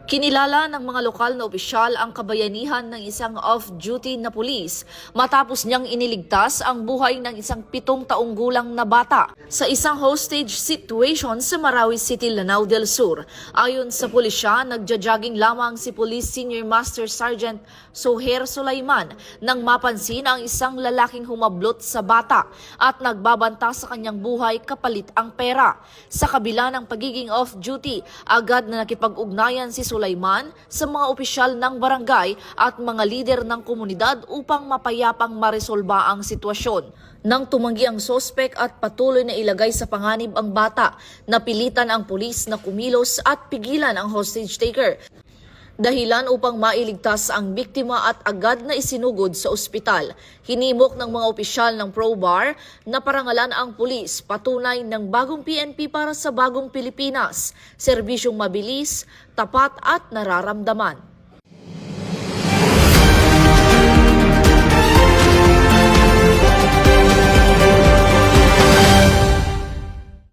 Kinilala ng mga lokal na opisyal ang kabayanihan ng isang off-duty na pulis matapos niyang iniligtas ang buhay ng isang 7 taong gulang na bata sa isang hostage situation sa Marawi City, Lanao del Sur. Ayon sa pulisya, nagja-jogging lamang si Police Senior Master Sergeant Soher Sulaiman nang mapansin ang isang lalaking humablot sa bata at nagbabanta sa kanyang buhay kapalit ang pera. Sa kabila ng pagiging off-duty, agad na nakipag-ugnayan si Sulaiman sa mga opisyal ng barangay at mga lider ng komunidad upang mapayapang maresolba ang sitwasyon. Nang tumanggi ang sospek at patuloy na ilagay sa panganib ang bata, napilitan ang pulis na kumilos at pigilan ang hostage taker. Dahilan upang mailigtas ang biktima at agad na isinugod sa ospital. Hinimok ng mga opisyal ng ProBar na parangalan ang pulis, patunay ng bagong PNP para sa bagong Pilipinas, serbisyong mabilis, tapat at nararamdaman.